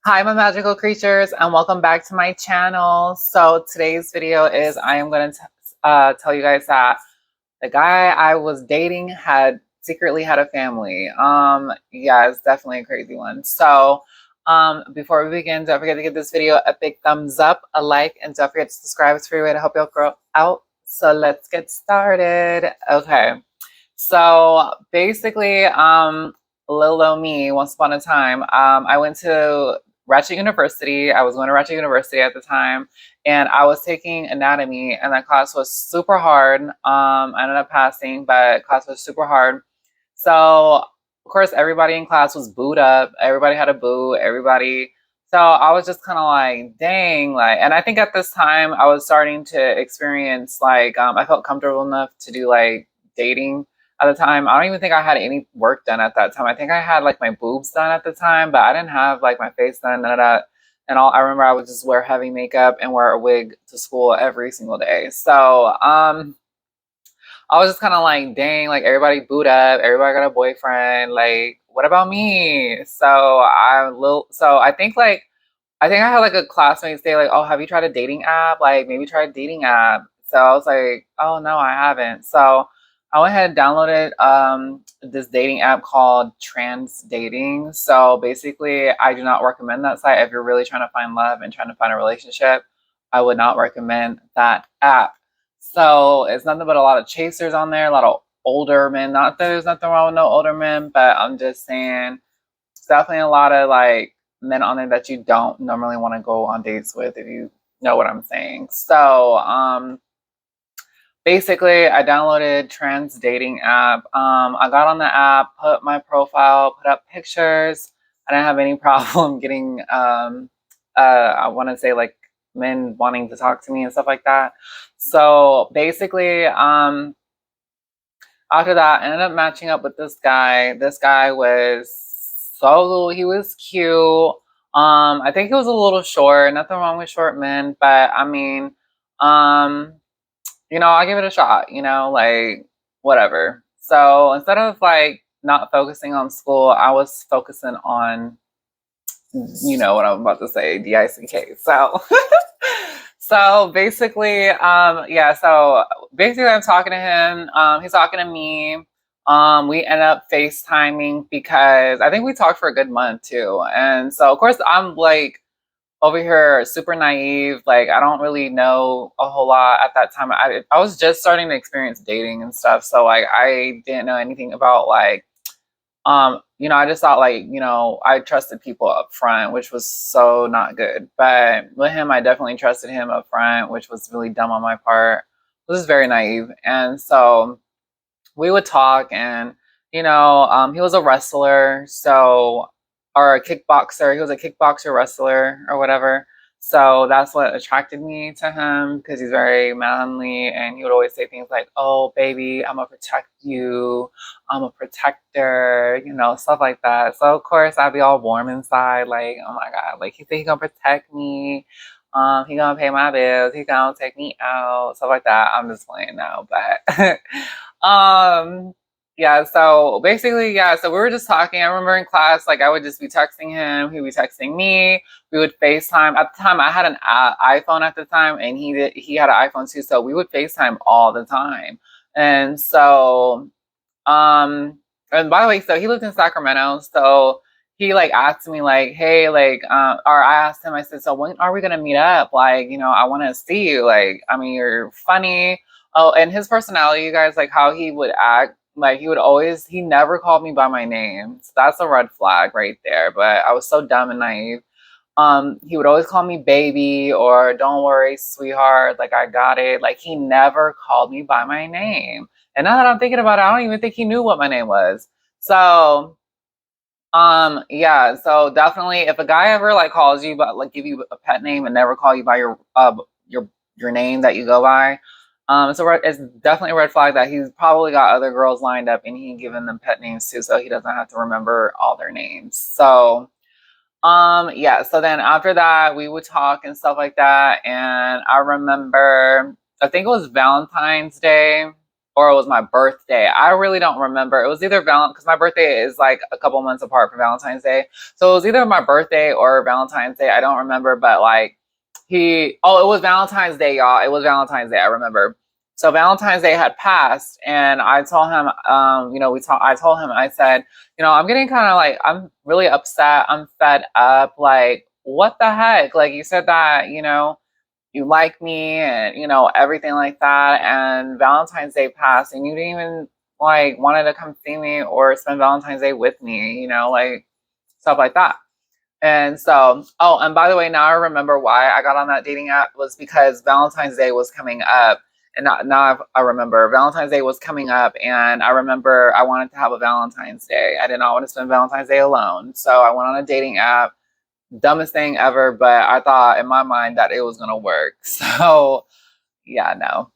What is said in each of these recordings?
Hi, my magical creatures, and welcome back to my channel. So today's video is I am going to tell you guys that the guy I was dating had secretly had a family. Yeah, it's definitely a crazy one. So before we begin, don't forget to give this video a big thumbs up, a like, and don't forget to subscribe. It's a free way to help y'all grow out. So let's get started. Okay. So basically, little old me, once upon a time, I went to Ratchet University. I was going to Ratchet University at the time, and I was taking anatomy, and that class was super hard. I ended up passing, but class was super hard. So, of course, everybody in class was booed up. Everybody had a boo. Everybody. So I was just kind of like, dang, like, and I think at this time I was starting to experience I felt comfortable enough to do like dating at the time. I don't even think I had any work done at that time. I think I had like my boobs done at the time, but I didn't have like my face done, none of that. And all I remember I would just wear heavy makeup and wear a wig to school every single day. So I was just kind of like, dang, like everybody boot up, everybody got a boyfriend. Like, what about me? So I think I had like a classmate say like, oh, have you tried a dating app? Like maybe try a dating app. So I was like, oh no, I haven't. So I went ahead and downloaded this dating app called Trans Dating. So basically, I do not recommend that site if you're really trying to find love and trying to find a relationship. I would not recommend that app. So it's nothing but a lot of chasers on there, a lot of older men. Not that there's nothing wrong with no older men, but I'm just saying it's definitely a lot of like men on there that you don't normally want to go on dates with, if you know what I'm saying. So basically I downloaded Trans Dating app. I got on the app, put my profile, put up pictures. I didn't have any problem getting I want to say like men wanting to talk to me and stuff like that. So basically after that, I ended up matching up with this guy. This guy was he was cute. I think he was a little short. Nothing wrong with short men, but I mean, um, I'll give it a shot, like whatever. So instead of like not focusing on school, I was focusing on, you know what I'm about to say, DICK. So so basically, I'm talking to him. He's talking to me. We end up FaceTiming because I think we talked for a good month too. And so of course I'm like over here super naive. Like I don't really know a whole lot at that time. I was just starting to experience dating and stuff. So like I didn't know anything about like I just thought like, I trusted people up front, which was so not good. But with him, I definitely trusted him up front, which was really dumb on my part. This is very naive. And so we would talk and, he was a wrestler, or a kickboxer. He was a kickboxer wrestler or whatever. So that's what attracted me to him because he's very manly and he would always say things like, oh, baby, I'm gonna protect you. I'm a protector, stuff like that. So, of course, I'd be all warm inside, like, oh my God, like, he said he gonna protect me. He gonna pay my bills. He gonna take me out, stuff like that. I'm just playing now, but um, yeah, so basically, yeah, so we were just talking. I remember in class, like I would just be texting him, he would be texting me. We would FaceTime. At the time, I had an iPhone at the time, and he had an iPhone too, so we would FaceTime all the time. And so, and by the way, so he lived in Sacramento, so he like asked me like, hey, like, or I asked him, I said, so when are we gonna meet up? Like, I want to see you. Like, I mean, you're funny. Oh, and his personality, you guys, like how he would act, like he never called me by my name. So that's a red flag right there. But I was so dumb and naive. He would always call me baby or don't worry, sweetheart, like I got it. Like he never called me by my name. And now that I'm thinking about it, I don't even think he knew what my name was. So yeah, so definitely if a guy ever like calls you but like give you a pet name and never call you by your name that you go by, it's definitely a red flag that he's probably got other girls lined up and he given them pet names too, so he doesn't have to remember all their names. So yeah, so then after that we would talk and stuff like that. And I remember I think it was Valentine's Day or it was my birthday. I really don't remember. It was either because my birthday is like a couple months apart from Valentine's Day. So it was either my birthday or Valentine's Day. I don't remember, but like it was Valentine's Day, y'all. It was Valentine's Day. I remember. So Valentine's Day had passed, and I told him, I told him, I said, I'm getting kind of like, I'm really upset. I'm fed up. Like, what the heck? Like, you said that, you like me and, everything like that. And Valentine's Day passed, and you didn't even like wanted to come see me or spend Valentine's Day with me, like stuff like that. And so, oh, and by the way, now I remember why I got on that dating app was because Valentine's Day was coming up. And now I remember Valentine's Day was coming up, and I remember I wanted to have a Valentine's Day. I did not want to spend Valentine's Day alone. So I went on a dating app. Dumbest thing ever, but I thought in my mind that it was going to work. So, yeah, no.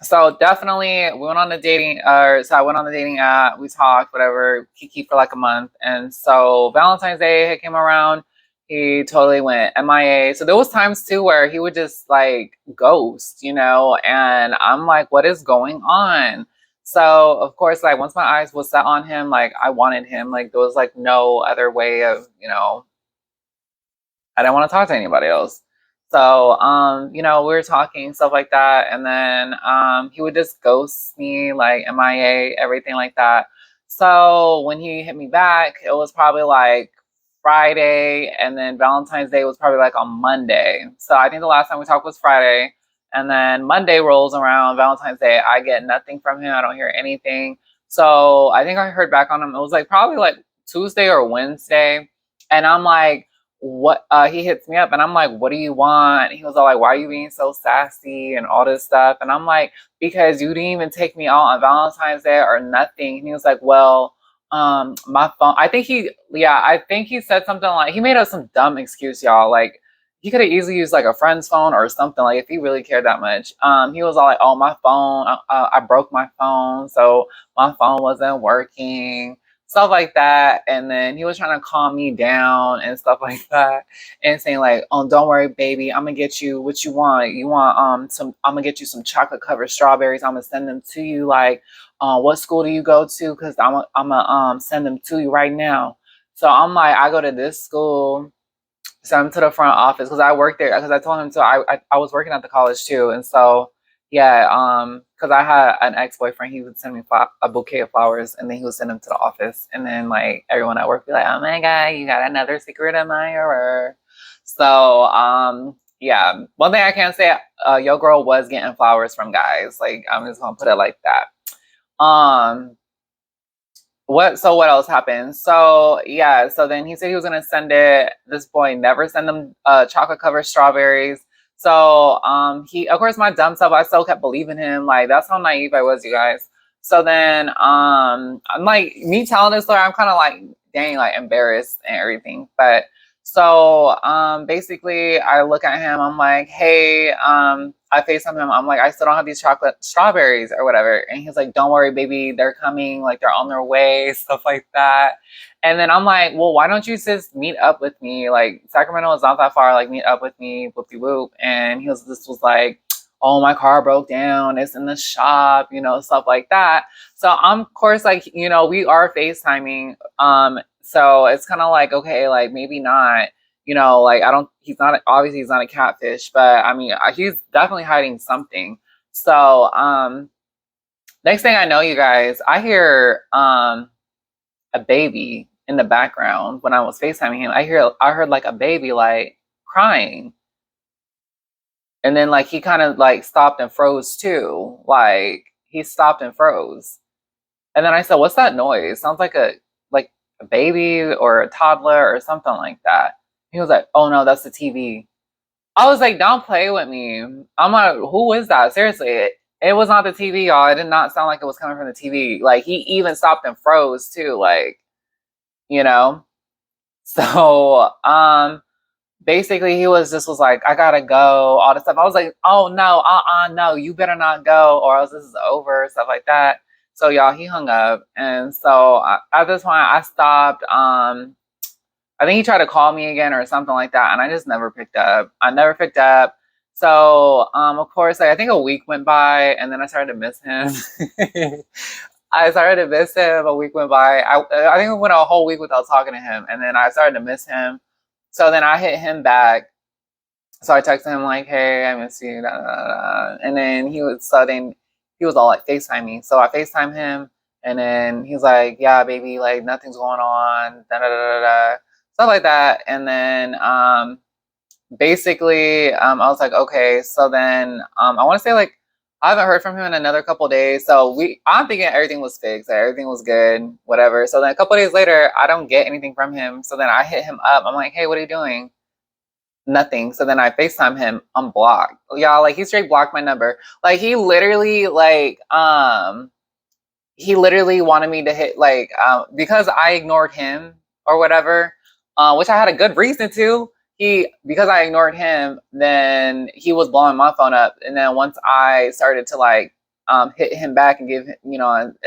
So definitely we went on the so I went on the dating app, we talked, whatever, kiki for like a month. And so Valentine's Day came around, he totally went MIA. So there was times too where he would just like ghost, and I'm like, what is going on? So of course, like once my eyes was set on him, like I wanted him, like there was like no other way of, I didn't want to talk to anybody else. So, we were talking, stuff like that. And then he would just ghost me, like MIA, everything like that. So when he hit me back, it was probably like Friday. And then Valentine's Day was probably like on Monday. So I think the last time we talked was Friday. And then Monday rolls around, Valentine's Day. I get nothing from him. I don't hear anything. So I think I heard back on him. It was like probably like Tuesday or Wednesday. And I'm like, what he hits me up and I'm like, what do you want? He was all like, why are you being so sassy and all this stuff? And I'm like, because you didn't even take me out on Valentine's Day or nothing. And he was like, well, my phone, I think he said something like, he made up some dumb excuse, y'all. Like he could have easily used like a friend's phone or something, like if he really cared that much. He was all like, oh, my phone, I broke my phone, so my phone wasn't working, stuff like that. And then he was trying to calm me down and stuff like that, and saying like, "Oh, don't worry, baby. I'm gonna get you what you want. You want some? I'm gonna get you some chocolate covered strawberries. I'm gonna send them to you. Like, what school do you go to? Because I'm gonna send them to you right now." So I'm like, I go to this school. Send him to the front office because I worked there. Because I told him to. I was working at the college too, and so yeah, because I had an ex boyfriend, he would send me a bouquet of flowers, and then he would send them to the office, and then like everyone at work would be like, "Oh my god, you got another secret admirer." So yeah, one thing I can say, your girl was getting flowers from guys. Like I'm just gonna put it like that. What else happened? So yeah, so then he said he was gonna send it. This boy never sent them chocolate covered strawberries. So he, of course, my dumb self, I still kept believing him. Like that's how naive I was, you guys. So then I'm like, me telling this story, I'm kind of like dang, like embarrassed and everything. But so basically I look at him, I'm like, hey, I FaceTime him, I'm like, I still don't have these chocolate strawberries or whatever. And he's like, don't worry, baby, they're coming, like they're on their way, stuff like that. And then I'm like, well, why don't you just meet up with me? Like Sacramento is not that far, like meet up with me, whoopty whoop. And this was like, oh, my car broke down, it's in the shop, stuff like that. So I'm, of course, like, we are FaceTiming. So it's kind of like, okay, like maybe not, like obviously he's not a catfish, but I mean, he's definitely hiding something. So next thing I know, you guys, I hear a baby in the background when I was FaceTiming him. I heard like a baby like crying. And then like he kind of like stopped and froze too. Like he stopped and froze. And then I said, what's that noise? Sounds like a baby or a toddler or something like that. He was like, oh no, that's the TV. I was like, don't play with me. I'm like, who is that? Seriously, it was not the TV, y'all. It did not sound like it was coming from the TV. Like he even stopped and froze too, like, you know. So basically he was like, I gotta go, all this stuff. I was like, oh no, no, you better not go, or else this is over, stuff like that. So y'all, he hung up. And so at this point I stopped. I think he tried to call me again or something like that, and I just never picked up. I never picked up. So, of course, like, I think a week went by, and then I started to miss him. I started to miss him. A week went by. I think we went a whole week without talking to him, and then I started to miss him. So then I hit him back. So I texted him like, "Hey, I miss you." Da, da, da, da. And then he was all like FaceTime me. So I FaceTime him, and then he's like, "Yeah, baby, like nothing's going on." Da da da da da. Stuff like that. And then basically, I was like, okay. So then I want to say like I haven't heard from him in another couple of days. So I'm thinking everything was fixed, that everything was good, whatever. So then a couple of days later, I don't get anything from him. So then I hit him up. I'm like, hey, what are you doing? Nothing. So then I FaceTime him, unblocked. Y'all, like he straight blocked my number. Like he literally wanted me to hit like because I ignored him or whatever, which I had a good reason to. Because I ignored him, then he was blowing my phone up, and then once I started to like hit him back and give him,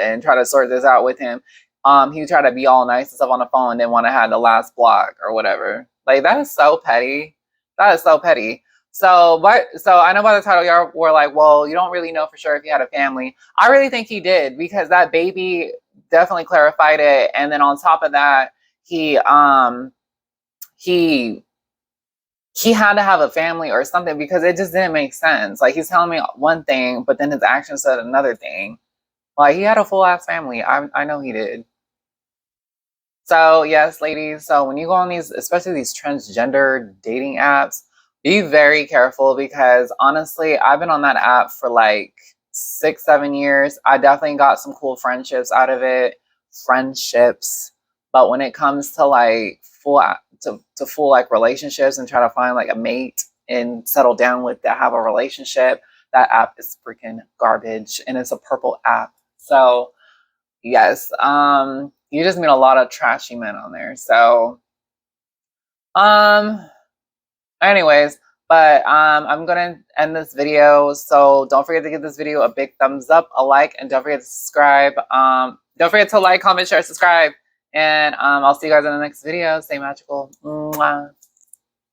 and try to sort this out with him, he tried to be all nice and stuff on the phone, and then when I had the last block or whatever, like that is so petty. That is so petty. So I know by the title y'all were like, well, you don't really know for sure if he had a family. I really think he did because that baby definitely clarified it. And then on top of that, he he had to have a family or something because it just didn't make sense. Like he's telling me one thing, but then his actions said another thing. Like he had a full ass family. I know he did. So yes, ladies. So when you go on these, especially these transgender dating apps, be very careful because honestly, I've been on that app for like 6, 7 years. I definitely got some cool friendships out of it, friendships. But when it comes to like to full like relationships and try to find like a mate and settle down with that have a relationship, that app is freaking garbage, and it's a purple app. So yes, you just meet a lot of trashy men on there. So, um, anyways, but I'm gonna end this video. So don't forget to give this video a big thumbs up, a like, and don't forget to subscribe. Don't forget to like, comment, share, subscribe, and I'll see you guys in the next video. Stay magical. Mwah.